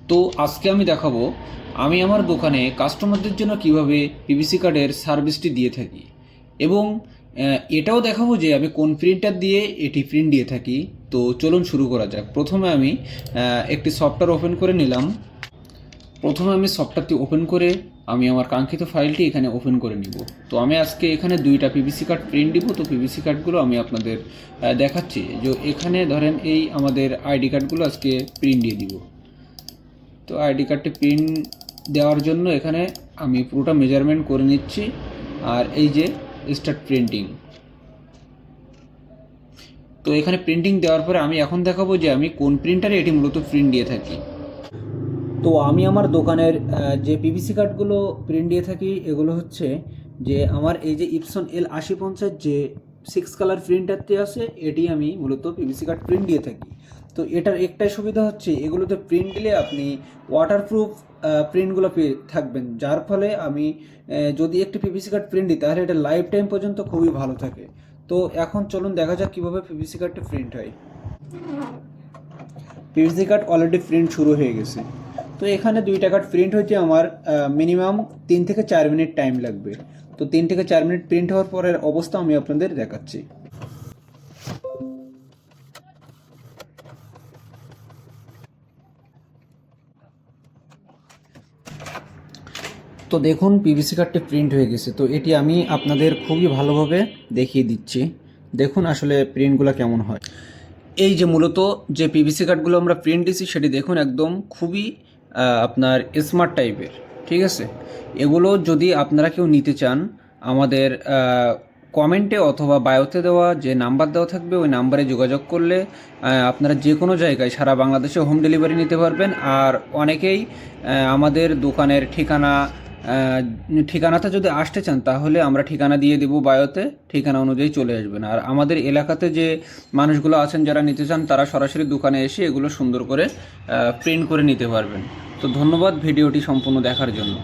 তো আজকে আমি দেখাবো আমি আমার দোকানে কাস্টমারদের জন্য কিভাবে পিভিসি কার্ডের সার্ভিসটি দিয়ে থাকি এবং এটাও দেখাবো যে আমি কোন প্রিন্টার দিয়ে এটি প্রিন্ট দিয়ে থাকি। তো চলুন শুরু করা যাক। প্রথমে আমি একটি সফটওয়্যার ওপেন করে নিলাম। প্রথমে আমি সফটওয়্যারটি ওপেন করে আমি আমার কাঙ্ক্ষিত ফাইলটি এখানে ওপেন করে নিব। তো আমি আজকে এখানে দুইটা পিভিসি কার্ড প্রিন্ট দিব। তো পিভিসি কার্ডগুলো আমি আপনাদের দেখাচ্ছি যে এখানে ধরেন এই আমাদের আইডি কার্ডগুলো আজকে প্রিন্ট দিয়ে দিব। তো আইডি কার্ডটি প্রিন্ট দেওয়ার জন্য এখানে আমি পুরোটা মেজারমেন্ট করে নিচ্ছি। আর এই যে স্টার্ট প্রিন্টিং। তো এখানে প্রিন্টিং দেওয়ার পরে আমি এখন দেখাবো যে আমি কোন প্রিন্টারে এটি মূলত প্রিন্ট দিয়ে থাকি। তো আমি আমার দোকানের যে পিভিসি কার্ডগুলো প্রিন্ট দিয়ে থাকি এগুলো হচ্ছে যে আমার এই যে ইপসন L8050 যে 6 কালার প্রিন্টারটি আছে এটি আমি মূলত পিভিসি কার্ড প্রিন্ট দিয়ে থাকি। তো এটার একটাই সুবিধা হচ্ছে এগুলোতে প্রিন্ট দিলে আপনি ওয়াটারপ্রুফ প্রিন্টগুলো পেয়ে থাকবেন, যার ফলে আমি যদি একটি পিভিসি কার্ড প্রিন্ট দিই তাহলে এটা লাইফ টাইম পর্যন্ত খুবই ভালো থাকে। তো এখন চলুন দেখা যাক কীভাবে পিভিসি কার্ডটি প্রিন্ট হয়। পিভিসি কার্ড অলরেডি প্রিন্ট শুরু হয়ে গেছে। তো এখানে দুইটা কার্ড প্রিন্ট হইতে আমার মিনিমাম 3 থেকে 4 মিনিট টাইম লাগবে। তো 3 থেকে 4 মিনিট প্রিন্ট হওয়ার পরের অবস্থা আমি আপনাদের দেখাচ্ছি। তো দেখুন পিভিসি কার্ডটি প্রিন্ট হয়ে গেছে। তো এটি আমি আপনাদের খুবই ভালোভাবে দেখিয়ে দিচ্ছি। দেখুন আসলে প্রিন্টগুলো কেমন হয়। এই যে মূলত যে পিভিসি কার্ডগুলো আমরা প্রিন্ট দিছি সেটি দেখুন একদম খুবই আপনার স্মার্ট টাইপের, ঠিক আছে। এগুলো যদি আপনারা কেউ নিতে চান আমাদের কমেন্টে অথবা বায়োতে দেওয়া যে নাম্বার দেওয়া থাকবে ওই নাম্বারে যোগাযোগ করলে আপনারা যে কোনো জায়গায় সারা বাংলাদেশে হোম ডেলিভারি নিতে পারবেন। আর অনেকেই আমাদের দোকানের ঠিকানাতে যদি আসতে চান তাহলে আমরা ঠিকানা দিয়ে দেবো বায়োতে, ঠিকানা অনুযায়ী চলে আসবেন। আর আমাদের এলাকাতে যে মানুষগুলো আছেন যারা নিতে চান তারা সরাসরি দোকানে এসে এগুলো সুন্দর করে প্রিন্ট করে নিতে পারবেন। তো ধন্যবাদ ভিডিওটি সম্পূর্ণ দেখার জন্য।